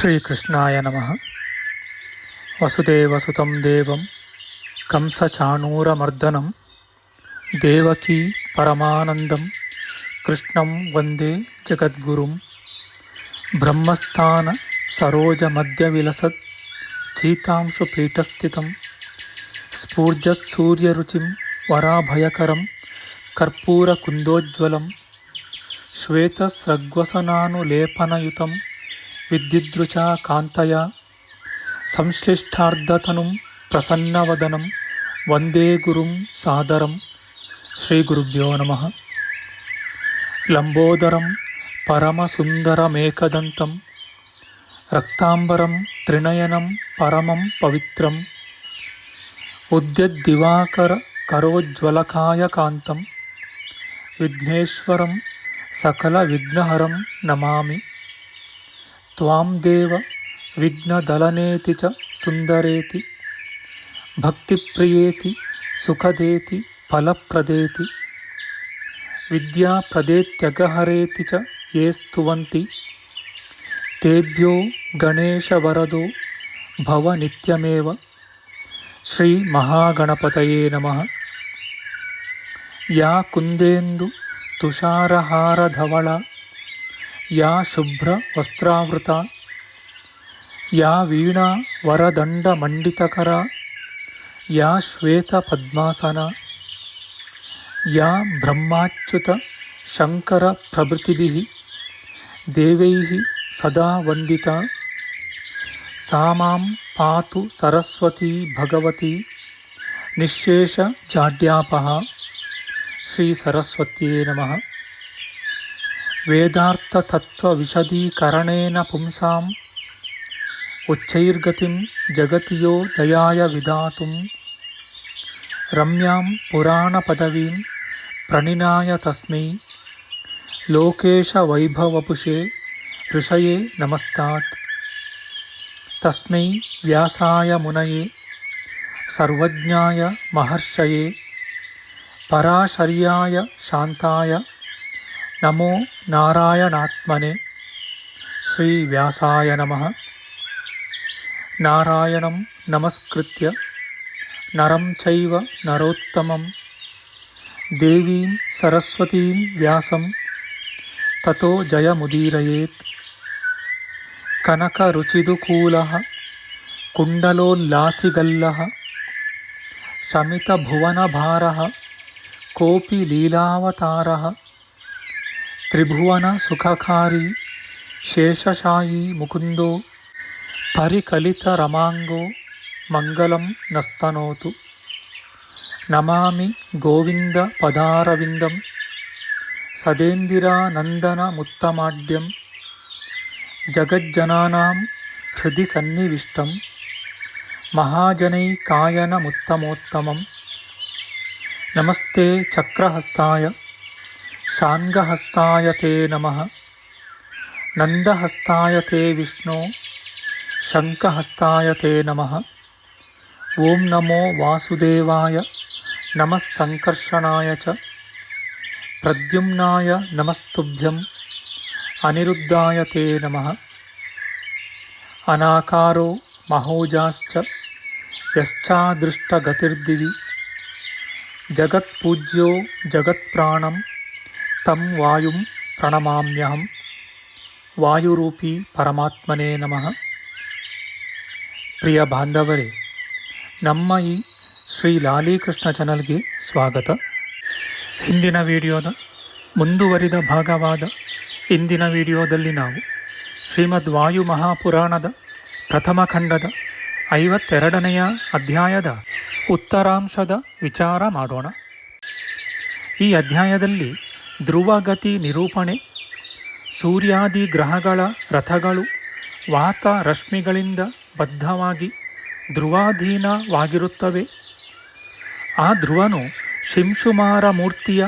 ಶ್ರೀಕೃಷ್ಣಾಯ ನಮಃ. ವಸುದೇವಸುತಂ ದೇವಂ ಕಂಸಚಾಣೂರಮರ್ದನಂ ದೇವಕೀ ಪರಮಾನಂದಂ ಕೃಷ್ಣಂ ವಂದೇ ಜಗದ್ಗುರುಂ. ಬ್ರಹ್ಮಸ್ಥಾನ ಸರೋಜಮಧ್ಯವಿಲಸತ್ ಚೀತಾಂಶುಪೀಠಸ್ಥಿತಂ ಸ್ಫೂರ್ಜತ್ಸೂರ್ಯರುಚಿಂ ವರಾಭಯಕರಂ ಕರ್ಪೂರಕುಂದೋಜ್ವಲಂ ಶ್ವೇತಸ್ರಗ್ವಸನಾನುಲೇಪನಯುತಂ ವಿದ್ಯುದೃಚಾ ಕಾಂತಯ ಸಂಶ್ಲಿಷ್ಟಾರ್ಧತನುಂ ಪ್ರಸನ್ನವದನಂ ವಂದೇ ಗುರುಂ ಸಾದರಂ. ಶ್ರೀಗುರುಭ್ಯೋ ನಮಃ. ಲಂಬೋದರಂ ಪರಮಸುಂದರಮೇಕದಂತಂ ರಕ್ತಾಂಬರಂ ತ್ರಿನಯನಂ ಪರಮಂ ಪವಿತ್ರಂ ಉದ್ಯದ್ದಿವಾಕರ ಕರೋಜ್ವಲಕಾಯಕಾಂತಂ ವಿಘ್ನೇಶ್ವರಂ ಸಕಲವಿಘ್ನಹರಂ ನಮಾಮಿ. ತ್ವಾಂ ದೇವ ವಿಘ್ನದಲನೇತಿ ಚ ಸುಂದರೇತಿ ಭಕ್ತಿಪ್ರಿಯೇತಿ ಸುಖದೇತಿ ಫಲಪ್ರದೇತಿ ವಿದ್ಯಾಪ್ರದೇತ್ಯಗಹರೇತಿ ಚ ಯೇ ಸ್ತುವಂತಿ ತೇಭ್ಯೋ ಗಣೇಶವರದೋ ಭವ ನಿತ್ಯಮೇವ. ಶ್ರೀ ಮಹಾಗಣಪತಯೇ ನಮಃ. ಯಾ ಕುಂದೇಂದು ತುಷಾರಹಾರಧವಳ ಯಾ ಶುಭ್ರ ವಸ್ತ್ರಾವೃತ ಯಾ ವೀಣಾ ವರದಂಡಮಂಡಿತಕರ ಯಾ ಶ್ವೇತ ಪದ್ಮಾಸನ ಯಾ ಬ್ರಹ್ಮಾಚ್ಯುತ ಶಂಕರ ಪ್ರಭೃತಿಭಿಃ ದೇವೈಃ ಸದಾ ವಂದಿತಾ ಸಾ ಮಾಂ ಪಾತು ಸರಸ್ವತೀ ಭಗವತಿ ನಿಶ್ಶೇಷ ಜಾಡ್ಯಾಪಃ. ಶ್ರೀ ಸರಸ್ವತ್ಯೇ ನಮಃ. ವೇದಾರ್ಥತತ್ವವಿಶದೀಕರಣೇನ ಪುಂಸಾಂ ಉಚ್ಚೈರ್ಗತಿಂ ಜಗತಿಯೋ ದಯಾಯ ವಿಧಾತುಂ ರಮ್ಯಾಂ ಪುರಾಣಪದವೀಂ ಪ್ರಣಿನಾಯ ತಸ್ಮೈ ಲೋಕೇಶವೈಭವಪುಷೇ ಋಷಯೇ ನಮಸ್ತಾತ್. ತಸ್ಮೈ ವ್ಯಾಸಾಯ ಮುನಯೇ ಸರ್ವಜ್ಞಾಯ ಮಹರ್ಷಯೇ ಪರಾಶರ್ಯಾಯ ಶಾಂತಾಯ ನಮೋ ನಾರಾಯಣಾತ್ಮನೆ. ಶ್ರೀ ವ್ಯಾಸಾಯ ನಮಃ. ನಾರಾಯಣಂ ನಮಸ್ಕೃತ್ಯ ನರಂ ಚೈವ ನರೋತ್ತಮಂ ದೇವೀಂ ಸರಸ್ವತೀಂ ವ್ಯಾಸಂ ತತೋ ಜಯಮುದೀರಯೇತ್. ಕನಕರುಚಿದುಕೂಲಃ ಕುಂಡಲೋಲ್ಲಾಸಿಗಲ್ಲಃ ಶಮಿತಭುವನಭಾರಃ ಕೋಪಿ ಲೀಲಾವತಾರಃ ತ್ರಿಭುವನ ಸುಖಕಾರಿ ಶೇಷಶಾಯೀ ಮುಕುಂದೋ ಪರಿಕಲಿತರಮಾಂಗೋ ಮಂಗಲಂ ನಸ್ತನೋತು. ನಮಾಮಿ ಗೋವಿಂದ ಪದಾರವಿಂದಂ ಸದೇಂದಿರಾನಂದನಮುತ್ತಮಾಡ್ಯಂ ಜಗಜ್ಜನಾನಾಂ ಹೃದಯ ಸನ್ನಿವಿಷ್ಟಂ ಮಹಾಜನೈಕಾಯನಮುತ್ತಮೋತ್ತಮಂ. ನಮಸ್ತೆ ಚಕ್ರಹಸ್ತಾಯ ಶಾಂಗಹಸ್ತಾಯ ತೇ ನಮಃ. ನಂದಹಸ್ತಾಯ ತೇ ವಿಷ್ಣೋ ಶಂಖಹಸ್ತಾಯ ತೇ ನಮಃ. ಓಂ ನಮೋ ವಾಸುದೇವಾಯ ನಮಃ ಸಂಕರ್ಷಣಾಯ ಚ ಪ್ರದ್ಯುಮ್ನಾಯ ನಮಸ್ತುಭ್ಯಂ ಅನಿರುದ್ಧಾಯ ತೇ ನಮಃ. ಅನಾಕಾರೋ ಮಹೋಜಾಶ್ಚ ಯಶ್ಚಾದೃಷ್ಟಗತಿರ್ದಿವಿ ಜಗತ್ಪೂಜ್ಯೋ ಜಗತ್ಪ್ರಾಣಂ ತಂ ವಾಯುಂ ಪ್ರಣಮಾಮ್ಯಹಂ. ವಾಯುರೂಪಿ ಪರಮಾತ್ಮನೇ ನಮಃ. ಪ್ರಿಯ ಬಾಂಧವರೇ, ನಮ್ಮ ಈ ಶ್ರೀ ಲಾಲೀಕೃಷ್ಣ ಚಾನಲ್ಗೆ ಸ್ವಾಗತ. ಹಿಂದಿನ ವಿಡಿಯೋದ ಮುಂದುವರಿದ ಭಾಗವಾದ ಇಂದಿನ ವಿಡಿಯೋದಲ್ಲಿ ನಾವು ಶ್ರೀಮದ್ ವಾಯು ಮಹಾಪುರಾಣದ ಪ್ರಥಮ ಖಂಡದ 52ನೆಯ ಅಧ್ಯಾಯದ ಉತ್ತರಾಂಶದ ವಿಚಾರ ಮಾಡೋಣ. ಈ ಅಧ್ಯಾಯದಲ್ಲಿ ಧ್ರುವಗತಿ ನಿರೂಪಣೆ, ಸೂರ್ಯಾದಿ ಗ್ರಹಗಳ ರಥಗಳು ವಾತ ರಶ್ಮಿಗಳಿಂದ ಬದ್ಧವಾಗಿ ಧ್ರುವಾಧೀನವಾಗಿರುತ್ತವೆ. ಆ ಧ್ರುವನು ಶಿಂಶುಮಾರ ಮೂರ್ತಿಯ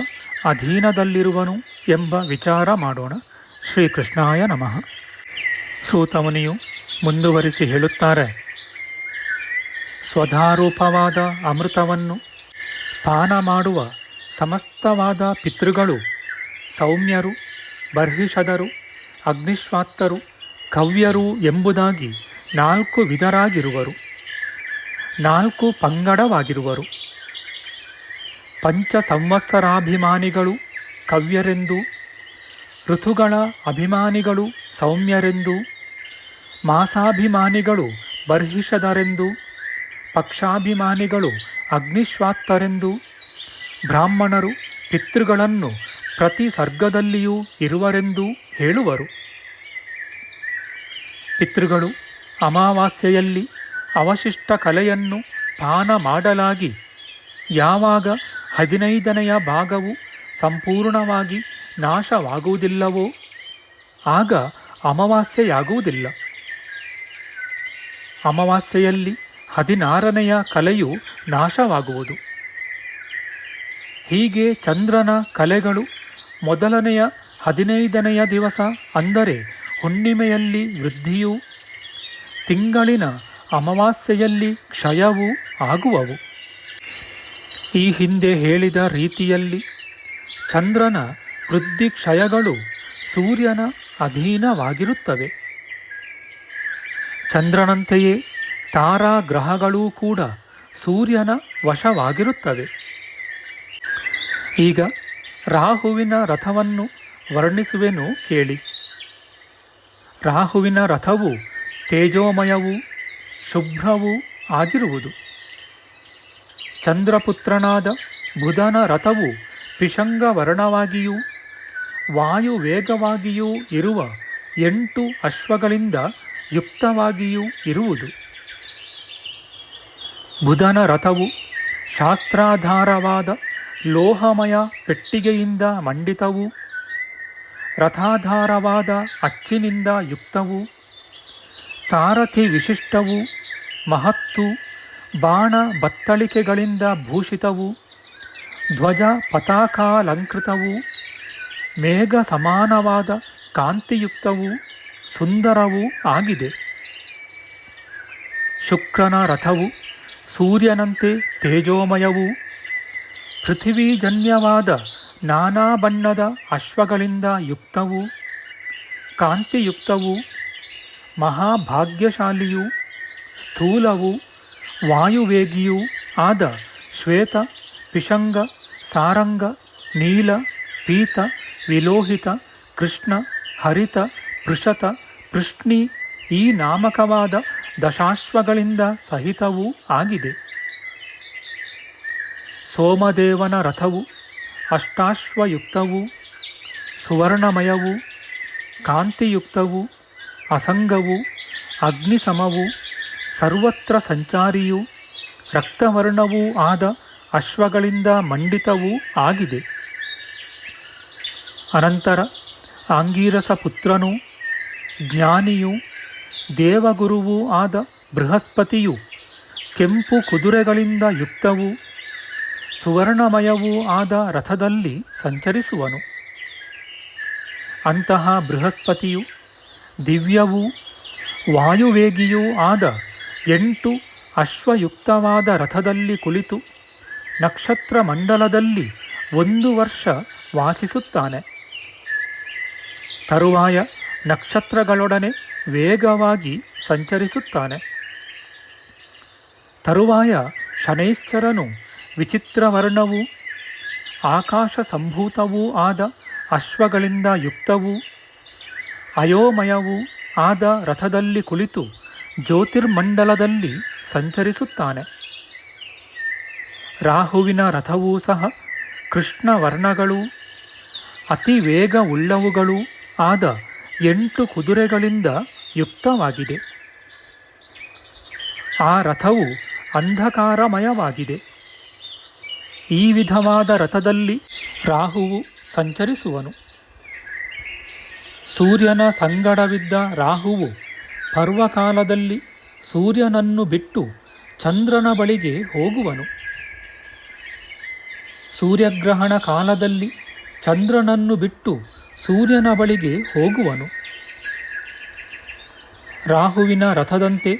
ಅಧೀನದಲ್ಲಿರುವನು ಎಂಬ ವಿಚಾರ ಮಾಡೋಣ. ಶ್ರೀಕೃಷ್ಣಾಯ ನಮಃ. ಸೂತಮುನಿಯು ಮುಂದುವರಿಸಿ ಹೇಳುತ್ತಾರೆ, ಸ್ವಧಾರೂಪವಾದ ಅಮೃತವನ್ನು ಪಾನ ಮಾಡುವ ಸಮಸ್ತವಾದ ಪಿತೃಗಳು ಸೌಮ್ಯರು, ಬರ್ಹಿಷದರು, ಅಗ್ನಿಶ್ವಾತ್ತರು, ಕವ್ಯರು ಎಂಬುದಾಗಿ 4 ವಿಧರಾಗಿರುವರು, 4 ಪಂಗಡವಾಗಿರುವರು. ಪಂಚ ಸಂವತ್ಸರಾಭಿಮಾನಿಗಳು ಕವ್ಯರೆಂದು, ಋತುಗಳ ಅಭಿಮಾನಿಗಳು ಸೌಮ್ಯರೆಂದು, ಮಾಸಾಭಿಮಾನಿಗಳು ಬರ್ಹಿಷದರೆಂದು, ಪಕ್ಷಾಭಿಮಾನಿಗಳು ಅಗ್ನಿಶ್ವಾತ್ತರೆಂದು, ಬ್ರಾಹ್ಮಣರು ಪಿತೃಗಳನ್ನು ಪ್ರತಿ ಸರ್ಗದಲ್ಲಿಯೂ ಇರುವರೆಂದು ಹೇಳುವರು. ಪಿತೃಗಳು ಅಮಾವಾಸ್ಯೆಯಲ್ಲಿ ಅವಶಿಷ್ಟ ಕಲೆಯನ್ನು ಪಾನ ಮಾಡಲಾಗಿ ಯಾವಾಗ 15ನೆಯ ಭಾಗವು ಸಂಪೂರ್ಣವಾಗಿ ನಾಶವಾಗುವುದಿಲ್ಲವೋ ಆಗ ಅಮಾವಾಸ್ಯೆಯಾಗುವುದಿಲ್ಲ. ಅಮಾವಾಸ್ಯೆಯಲ್ಲಿ 16ನೆಯ ಕಲೆಯು ನಾಶವಾಗುವುದು. ಹೀಗೆ ಚಂದ್ರನ ಕಲೆಗಳು ಮೊದಲನೆಯ 15ನೆಯ ದಿವಸ ಅಂದರೆ ಹುಣ್ಣಿಮೆಯಲ್ಲಿ ವೃದ್ಧಿಯೂ, ತಿಂಗಳಿನ ಅಮಾವಾಸ್ಯೆಯಲ್ಲಿ ಕ್ಷಯವೂ ಆಗುವವು. ಈ ಹಿಂದೆ ಹೇಳಿದ ರೀತಿಯಲ್ಲಿ ಚಂದ್ರನ ವೃದ್ಧಿ ಕ್ಷಯಗಳು ಸೂರ್ಯನ ಅಧೀನವಾಗಿರುತ್ತವೆ. ಚಂದ್ರನಂತೆಯೇ ತಾರಾ ಗ್ರಹಗಳೂ ಕೂಡ ಸೂರ್ಯನ ವಶವಾಗಿರುತ್ತವೆ. ಈಗ ರಾಹುವಿನ ರಥವನ್ನು ವರ್ಣಿಸುವೆನು ಕೇಳಿ. ರಾಹುವಿನ ರಥವು ತೇಜೋಮಯವೂ ಶುಭ್ರವೂ ಆಗಿರುವುದು. ಚಂದ್ರಪುತ್ರನಾದ ಬುಧನ ರಥವು ಪಿಶಂಗ ವರ್ಣವಾಗಿಯೂ ವಾಯುವೇಗವಾಗಿಯೂ ಇರುವ 8 ಅಶ್ವಗಳಿಂದ ಯುಕ್ತವಾಗಿಯೂ ಇರುವುದು. ಬುಧನ ರಥವು ಶಾಸ್ತ್ರಾಧಾರವಾದ ಲೋಹಮಯ ಪೆಟ್ಟಿಗೆಯಿಂದ ಮಂಡಿತವೂ, ರಥಾಧಾರವಾದ ಅಚ್ಚಿನಿಂದ ಯುಕ್ತವೂ, ಸಾರಥಿ ವಿಶಿಷ್ಟವೂ, ಮಹತ್ತು, ಬಾಣ ಬತ್ತಳಿಕೆಗಳಿಂದ ಭೂಷಿತವೂ, ಧ್ವಜ ಪತಾಕಾಲಂಕೃತವೂ, ಮೇಘ ಸಮಾನವಾದ ಕಾಂತಿಯುಕ್ತವೂ ಸುಂದರವೂ ಆಗಿದೆ. ಶುಕ್ರನ ರಥವು ಸೂರ್ಯನಂತೆ ತೇಜೋಮಯವೂ, ಪೃಥಿವೀಜನ್ಯವಾದ ನಾನಾ ಬಣ್ಣದ ಅಶ್ವಗಳಿಂದ ಯುಕ್ತವೂ, ಕಾಂತಿಯುಕ್ತವೂ, ಮಹಾಭಾಗ್ಯಶಾಲಿಯೂ, ಸ್ಥೂಲವೂ, ವಾಯುವೇಗಿಯೂ ಆದ ಶ್ವೇತ, ಪಿಶಂಗ, ಸಾರಂಗ, ನೀಲ, ಪೀತ, ವಿಲೋಹಿತ, ಕೃಷ್ಣ, ಹರಿತ, ಪೃಷತ, ಪೃಷ್ಣಿ ಈ ನಾಮಕವಾದ ದಶಾಶ್ವಗಳಿಂದ ಸಹಿತವೂ ಆಗಿದೆ. ಸೋಮದೇವನ ರಥವು ಅಷ್ಟಾಶ್ವಯುಕ್ತವೂ, ಸುವರ್ಣಮಯವೂ, ಕಾಂತಿಯುಕ್ತವೂ, ಅಸಂಗವೂ, ಅಗ್ನಿಸಮವೂ, ಸರ್ವತ್ರ ಸಂಚಾರಿಯೂ, ರಕ್ತವರ್ಣವೂ ಆದ ಅಶ್ವಗಳಿಂದ ಮಂಡಿತವೂ ಆಗಿದೆ. ಅನಂತರ ಆಂಗೀರಸ ಪುತ್ರನೂ ಜ್ಞಾನಿಯೂ ದೇವಗುರುವೂ ಆದ ಬೃಹಸ್ಪತಿಯು ಕೆಂಪು ಕುದುರೆಗಳಿಂದ ಯುಕ್ತವೂ ಸುವರ್ಣಮಯವೂ ಆದ ರಥದಲ್ಲಿ ಸಂಚರಿಸುವನು. ಅಂತಹ ಬೃಹಸ್ಪತಿಯು ದಿವ್ಯವೂ ವಾಯುವೇಗಿಯೂ ಆದ 8 ಅಶ್ವಯುಕ್ತವಾದ ರಥದಲ್ಲಿ ಕುಳಿತು ನಕ್ಷತ್ರ ಮಂಡಲದಲ್ಲಿ 1 ವರ್ಷ ವಾಸಿಸುತ್ತಾನೆ. ತರುವಾಯ ನಕ್ಷತ್ರಗಳೊಡನೆ ವೇಗವಾಗಿ ಸಂಚರಿಸುತ್ತಾನೆ. ತರುವಾಯ ಶನೈಶ್ಚರನು ವಿಚಿತ್ರವರ್ಣವೂ ಆಕಾಶ ಸಂಭೂತವೂ ಆದ ಅಶ್ವಗಳಿಂದ ಯುಕ್ತವೂ ಅಯೋಮಯವೂ ಆದ ರಥದಲ್ಲಿ ಕುಳಿತು ಜ್ಯೋತಿರ್ಮಂಡಲದಲ್ಲಿ ಸಂಚರಿಸುತ್ತಾನೆ. ರಾಹುವಿನ ರಥವೂ ಸಹ ಕೃಷ್ಣವರ್ಣಗಳೂ ಅತಿ ವೇಗವುಳ್ಳವುಗಳೂ ಆದ 8 ಕುದುರೆಗಳಿಂದ ಯುಕ್ತವಾಗಿದೆ. ಆ ರಥವು ಅಂಧಕಾರಮಯವಾಗಿದೆ. ಈ ವಿಧವಾದ ರಥದಲ್ಲಿ ರಾಹುವು ಸಂಚರಿಸುವನು. ಸೂರ್ಯನ ಸಂಗಡವಿದ್ದ ರಾಹುವು ಪರ್ವಕಾಲದಲ್ಲಿ ಸೂರ್ಯನನ್ನು ಬಿಟ್ಟು ಚಂದ್ರನ ಬಳಿಗೆ ಹೋಗುವನು. ಸೂರ್ಯಗ್ರಹಣ ಕಾಲದಲ್ಲಿ ಚಂದ್ರನನ್ನು ಬಿಟ್ಟು ಸೂರ್ಯನ ಬಳಿಗೆ ಹೋಗುವನು. ರಾಹುವಿನ ರಥದಂತೆ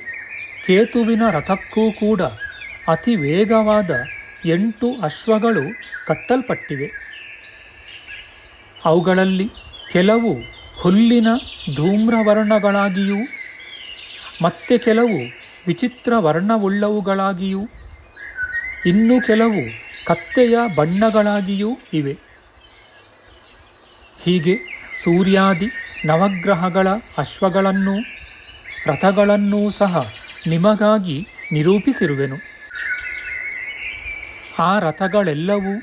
ಕೇತುವಿನ ರಥಕ್ಕೂ ಕೂಡ ಅತಿ ವೇಗವಾದ 8 ಅಶ್ವಗಳು ಕಟ್ಟಲ್ಪಟ್ಟಿವೆ. ಅವುಗಳಲ್ಲಿ ಕೆಲವು ಹುಲ್ಲಿನ ಧೂಮ್ರವರ್ಣಗಳಾಗಿಯೂ ಮತ್ತೆ ಕೆಲವು ವಿಚಿತ್ರ ವರ್ಣವುಳ್ಳವುಗಳಾಗಿಯೂ ಇನ್ನು ಕೆಲವು ಕತ್ತೆಯ ಬಣ್ಣಗಳಾಗಿಯೂ ಇವೆ. ಹೀಗೆ ಸೂರ್ಯಾದಿ ನವಗ್ರಹಗಳ ಅಶ್ವಗಳನ್ನೂ ರಥಗಳನ್ನೂ ಸಹ ನಿಮಗಾಗಿ ನಿರೂಪಿಸಿರುವೆನು. ಆ ರಥಗಳೆಲ್ಲವೂ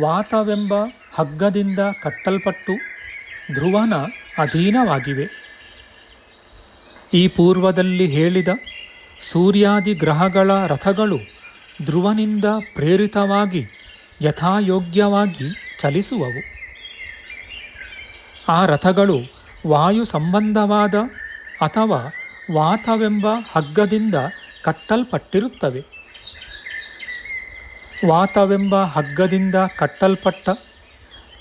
ವಾತವೆಂಬ ಹಗ್ಗದಿಂದ ಕಟ್ಟಲ್ಪಟ್ಟು ಧ್ರುವನ ಅಧೀನವಾಗಿವೆ. ಈ ಪೂರ್ವದಲ್ಲಿ ಹೇಳಿದ ಸೂರ್ಯಾದಿ ಗ್ರಹಗಳ ರಥಗಳು ಧ್ರುವನಿಂದ ಪ್ರೇರಿತವಾಗಿ ಯಥಾಯೋಗ್ಯವಾಗಿ ಚಲಿಸುವವು. ಆ ರಥಗಳು ವಾಯು ಸಂಬಂಧವಾದ ಅಥವಾ ವಾತವೆಂಬ ಹಗ್ಗದಿಂದ ಕಟ್ಟಲ್ಪಟ್ಟಿರುತ್ತವೆ. ವಾತವೆಂಬ ಹಗ್ಗದಿಂದ ಕಟ್ಟಲ್ಪಟ್ಟ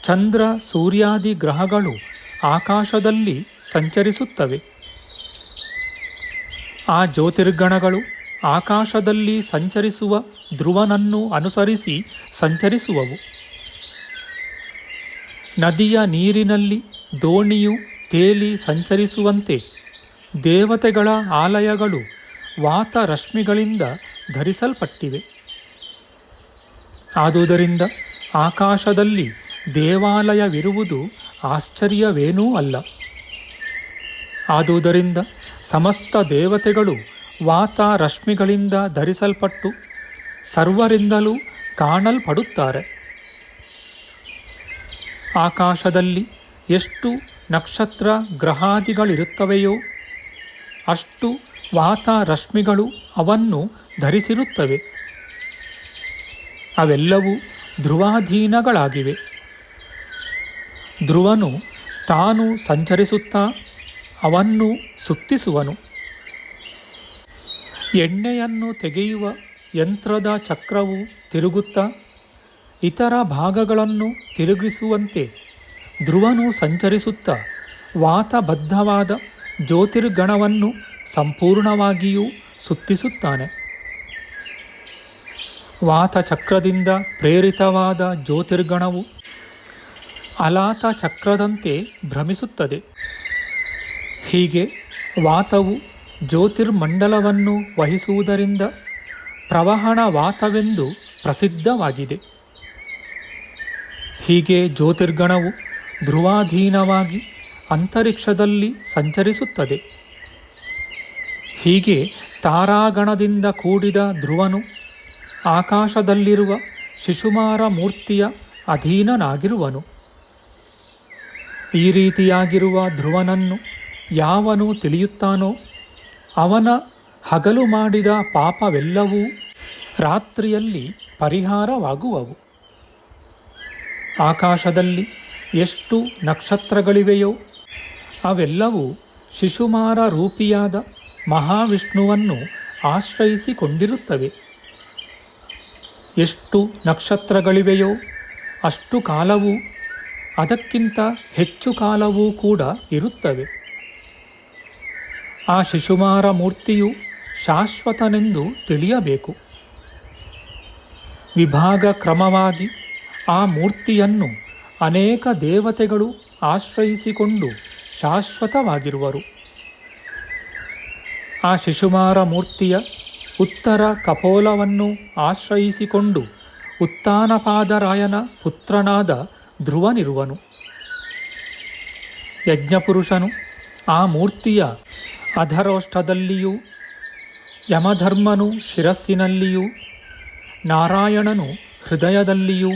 ಚಂದ್ರ ಸೂರ್ಯಾದಿ ಗ್ರಹಗಳು ಆಕಾಶದಲ್ಲಿ ಸಂಚರಿಸುತ್ತವೆ. ಆ ಜ್ಯೋತಿರ್ಗಣಗಳು ಆಕಾಶದಲ್ಲಿ ಸಂಚರಿಸುವ ಧ್ರುವನನ್ನು ಅನುಸರಿಸಿ ಸಂಚರಿಸುವವು. ನದಿಯ ನೀರಿನಲ್ಲಿ ದೋಣಿಯು ತೇಲಿ ಸಂಚರಿಸುವಂತೆ ದೇವತೆಗಳ ಆಲಯಗಳು ವಾತ ರಶ್ಮಿಗಳಿಂದ ಧರಿಸಲ್ಪಟ್ಟಿವೆ. ಆದುದರಿಂದ ಆಕಾಶದಲ್ಲಿ ದೇವಾಲಯವಿರುವುದು ಆಶ್ಚರ್ಯವೇನೂ ಅಲ್ಲ. ಆದುದರಿಂದ ಸಮಸ್ತ ದೇವತೆಗಳು ವಾತ ರಶ್ಮಿಗಳಿಂದ ಧರಿಸಲ್ಪಟ್ಟು ಸರ್ವರಿಂದಲೂ ಕಾಣಲ್ಪಡುತ್ತಾರೆ. ಆಕಾಶದಲ್ಲಿ ಎಷ್ಟು ನಕ್ಷತ್ರ ಗ್ರಹಾದಿಗಳಿರುತ್ತವೆಯೋ ಅಷ್ಟು ವಾತ ರಶ್ಮಿಗಳು ಅವನ್ನು ಧರಿಸಿರುತ್ತವೆ. ಅವೆಲ್ಲವೂ ಧ್ರುವಾಧೀನಗಳಾಗಿವೆ. ಧ್ರುವನು ತಾನು ಸಂಚರಿಸುತ್ತಾ ಅವನ್ನು ಸುತ್ತಿಸುವನು. ಎಣ್ಣೆಯನ್ನು ತೆಗೆಯುವ ಯಂತ್ರದ ಚಕ್ರವು ತಿರುಗುತ್ತಾ ಇತರ ಭಾಗಗಳನ್ನು ತಿರುಗಿಸುವಂತೆ ಧ್ರುವನು ಸಂಚರಿಸುತ್ತಾ ವಾತಬದ್ಧವಾದ ಜ್ಯೋತಿರ್ಗಣವನ್ನು ಸಂಪೂರ್ಣವಾಗಿಯೂ ಸುತ್ತಿಸುತ್ತಾನೆ. ವಾತಚಕ್ರದಿಂದ ಪ್ರೇರಿತವಾದ ಜ್ಯೋತಿರ್ಗಣವು ಅಲಾತ ಚಕ್ರದಂತೆ ಭ್ರಮಿಸುತ್ತದೆ. ಹೀಗೆ ವಾತವು ಜ್ಯೋತಿರ್ಮಂಡಲವನ್ನು ವಹಿಸುವುದರಿಂದ ಪ್ರವಹಣ ವಾತವೆಂದು ಪ್ರಸಿದ್ಧವಾಗಿದೆ. ಹೀಗೆ ಜ್ಯೋತಿರ್ಗಣವು ಧ್ರುವಾಧೀನವಾಗಿ ಅಂತರಿಕ್ಷದಲ್ಲಿ ಸಂಚರಿಸುತ್ತದೆ. ಹೀಗೆ ತಾರಾಗಣದಿಂದ ಕೂಡಿದ ಧ್ರುವನು ಆಕಾಶದಲ್ಲಿರುವ ಶಿಶುಮಾರ ಮೂರ್ತಿಯ ಅಧೀನನಾಗಿರುವನು. ಈ ರೀತಿಯಾಗಿರುವ ಧ್ರುವನನ್ನು ಯಾವನು ತಿಳಿಯುತ್ತಾನೋ ಅವನ ಹಗಲು ಮಾಡಿದ ಪಾಪವೆಲ್ಲವೂ ರಾತ್ರಿಯಲ್ಲಿ ಪರಿಹಾರವಾಗುವವು. ಆಕಾಶದಲ್ಲಿ ಎಷ್ಟು ನಕ್ಷತ್ರಗಳಿವೆಯೋ ಅವೆಲ್ಲವೂ ಶಿಶುಮಾರ ರೂಪಿಯಾದ ಮಹಾವಿಷ್ಣುವನ್ನು ಆಶ್ರಯಿಸಿಕೊಂಡಿರುತ್ತವೆ. ಎಷ್ಟು ನಕ್ಷತ್ರಗಳಿವೆಯೋ ಅಷ್ಟು ಕಾಲವೂ ಅದಕ್ಕಿಂತ ಹೆಚ್ಚು ಕಾಲವೂ ಕೂಡ ಇರುತ್ತವೆ. ಆ ಶಿಶುಮಾರ ಮೂರ್ತಿಯು ಶಾಶ್ವತನೆಂದು ತಿಳಿಯಬೇಕು. ವಿಭಾಗ ಕ್ರಮವಾಗಿ ಆ ಮೂರ್ತಿಯನ್ನು ಅನೇಕ ದೇವತೆಗಳು ಆಶ್ರಯಿಸಿಕೊಂಡು ಶಾಶ್ವತವಾಗಿರುವರು. ಆ ಶಿಶುಮಾರ ಮೂರ್ತಿಯ ಉತ್ತರ ಕಪೋಲವನ್ನು ಆಶ್ರಯಿಸಿಕೊಂಡು ಉತ್ತಾನಪಾದರಾಯನ ಪುತ್ರನಾದ ಧ್ರುವನಿರುವನು. ಯಜ್ಞಪುರುಷನು ಆ ಮೂರ್ತಿಯ ಅಧರೋಷ್ಠದಲ್ಲಿಯೂ ಯಮಧರ್ಮನು ಶಿರಸ್ಸಿನಲ್ಲಿಯೂ ನಾರಾಯಣನು ಹೃದಯದಲ್ಲಿಯೂ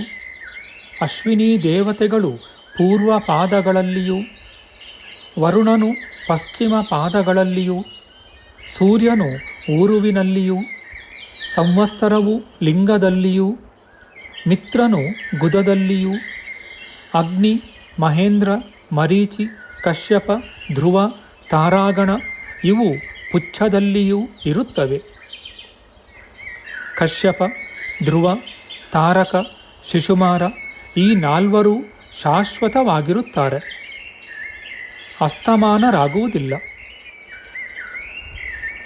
ಅಶ್ವಿನಿ ದೇವತೆಗಳು ಪೂರ್ವ ಪಾದಗಳಲ್ಲಿಯೂ ವರುಣನು ಪಶ್ಚಿಮ ಪಾದಗಳಲ್ಲಿಯೂ ಸೂರ್ಯನು ಊರುವಿನಲ್ಲಿಯೂ ಸಂವತ್ಸರವು ಲಿಂಗದಲ್ಲಿಯೂ ಮಿತ್ರನು ಗುದದಲ್ಲಿಯೂ ಅಗ್ನಿ ಮಹೇಂದ್ರ ಮರೀಚಿ ಕಶ್ಯಪ ಧ್ರುವ ತಾರಾಗಣ ಇವು ಪುಚ್ಛದಲ್ಲಿಯೂ ಇರುತ್ತವೆ. ಕಶ್ಯಪ ಧ್ರುವ ತಾರಕ ಶಿಶುಮಾರ ಈ ನಾಲ್ವರೂ ಶಾಶ್ವತವಾಗಿರುತ್ತಾರೆ, ಅಸ್ತಮಾನರಾಗುವುದಿಲ್ಲ.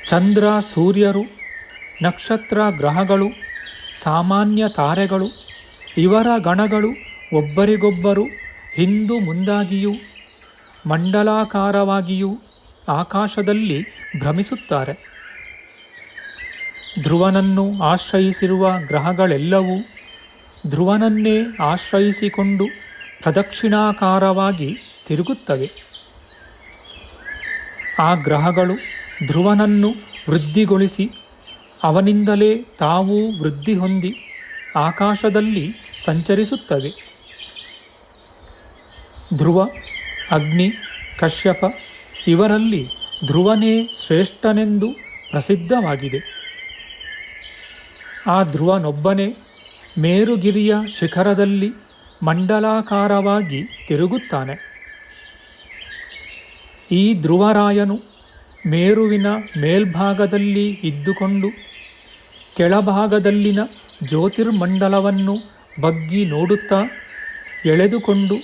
ಚಂದ್ರ ಸೂರ್ಯರು ನಕ್ಷತ್ರ ಗ್ರಹಗಳು ಸಾಮಾನ್ಯ ತಾರೆಗಳು ಇವರ ಗಣಗಳು ಒಬ್ಬರಿಗೊಬ್ಬರು ಹಿಂದು ಮುಂದಾಗಿಯೂ ಮಂಡಲಾಕಾರವಾಗಿಯೂ ಆಕಾಶದಲ್ಲಿ ಭ್ರಮಿಸುತ್ತಾರೆ. ಧ್ರುವನನ್ನು ಆಶ್ರಯಿಸಿರುವ ಗ್ರಹಗಳೆಲ್ಲವೂ ಧ್ರುವನನ್ನೇ ಆಶ್ರಯಿಸಿಕೊಂಡು ಪ್ರದಕ್ಷಿಣಾಕಾರವಾಗಿ ತಿರುಗುತ್ತವೆ. ಆ ಗ್ರಹಗಳು ಧ್ರುವನನ್ನು ವೃದ್ಧಿಗೊಳಿಸಿ ಅವನಿಂದಲೇ ತಾವೂ ವೃದ್ಧಿ ಹೊಂದಿ ಆಕಾಶದಲ್ಲಿ ಸಂಚರಿಸುತ್ತವೆ. ಧ್ರುವ, ಅಗ್ನಿ, ಕಶ್ಯಪ ಇವರಲ್ಲಿ ಧ್ರುವನೇ ಶ್ರೇಷ್ಠನೆಂದು ಪ್ರಸಿದ್ಧವಾಗಿದೆ. ಆ ಧ್ರುವನೊಬ್ಬನೇ ಮೇರುಗಿರಿಯ ಶಿಖರದಲ್ಲಿ ಮಂಡಲಾಕಾರವಾಗಿ ತಿರುಗುತ್ತಾನೆ. ಈ ಧ್ರುವರಾಯನು ಮೇರುವಿನ ಮೇಲ್ಭಾಗದಲ್ಲಿ ಇದ್ದುಕೊಂಡು ಕೆಳಭಾಗದಲ್ಲಿನ ಜ್ಯೋತಿರ್ಮಂಡಲವನ್ನು ಬಗ್ಗಿ ನೋಡುತ್ತಾ ಎಳೆದುಕೊಂಡು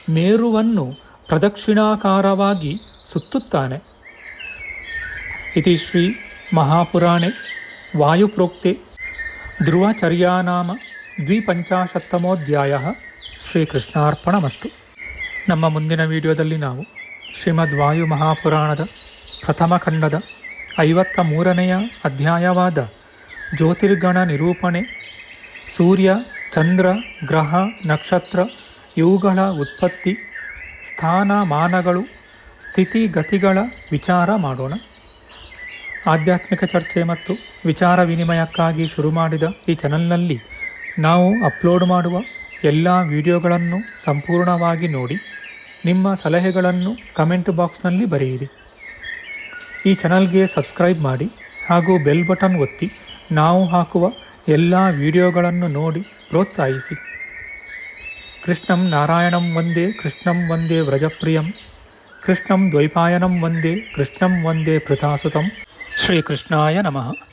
ಮೇರುವನ್ನು ಪ್ರದಕ್ಷಿಣಾಕಾರವಾಗಿ ಸುತ್ತುತ್ತಾನೆ. ಇತಿ ಶ್ರೀ ಮಹಾಪುರಾಣೆ ವಾಯುಪ್ರೋಕ್ತೆ ಧ್ರುವಚರ್ಯಾನಾಮ 250ತಮೋಧ್ಯಾಯ. ಶ್ರೀಕೃಷ್ಣಾರ್ಪಣಮಸ್ತು. ನಮ್ಮ ಮುಂದಿನ ವಿಡಿಯೋದಲ್ಲಿ ನಾವು ಶ್ರೀಮದ್ ವಾಯು ಮಹಾಪುರಾಣದ ಪ್ರಥಮ ಖಂಡದ 53ನೆಯ ಅಧ್ಯಾಯವಾದ ಜ್ಯೋತಿರ್ಗಣ ನಿರೂಪಣೆ, ಸೂರ್ಯ, ಚಂದ್ರ, ಗ್ರಹ, ನಕ್ಷತ್ರ ಇವುಗಳ ಉತ್ಪತ್ತಿ, ಸ್ಥಾನಮಾನಗಳು, ಸ್ಥಿತಿಗತಿಗಳ ವಿಚಾರ ಮಾಡೋಣ. ಆಧ್ಯಾತ್ಮಿಕ ಚರ್ಚೆ ಮತ್ತು ವಿಚಾರ ವಿನಿಮಯಕ್ಕಾಗಿ ಶುರು ಮಾಡಿದ ಈ ಚಾನಲ್ನಲ್ಲಿ ನಾವು ಅಪ್ಲೋಡ್ ಮಾಡುವ ಎಲ್ಲ ವಿಡಿಯೋಗಳನ್ನು ಸಂಪೂರ್ಣವಾಗಿ ನೋಡಿ ನಿಮ್ಮ ಸಲಹೆಗಳನ್ನು ಕಮೆಂಟ್ ಬಾಕ್ಸ್ನಲ್ಲಿ ಬರೆಯಿರಿ. ಈ ಚಾನಲ್ಗೆ ಸಬ್ಸ್ಕ್ರೈಬ್ ಮಾಡಿ ಹಾಗೂ ಬೆಲ್ ಬಟನ್ ಒತ್ತಿ ನಾವು ಹಾಕುವ ಎಲ್ಲ ವಿಡಿಯೋಗಳನ್ನು ನೋಡಿ ಪ್ರೋತ್ಸಾಹಿಸಿ. ಕೃಷ್ಣಂ ನಾರಾಯಣಂ ವಂದೇ ಕೃಷ್ಣಂ ವಂದೇ ವ್ರಜಪ್ರಿಯಂ ಕೃಷ್ಣಂ ದ್ವೈಪಾಯನಂ ವಂದೇ ಕೃಷ್ಣಂ ವಂದೇ ಪೃಥಾಸುತಂ. ಶ್ರೀಕೃಷ್ಣಾಯ ನಮಃ.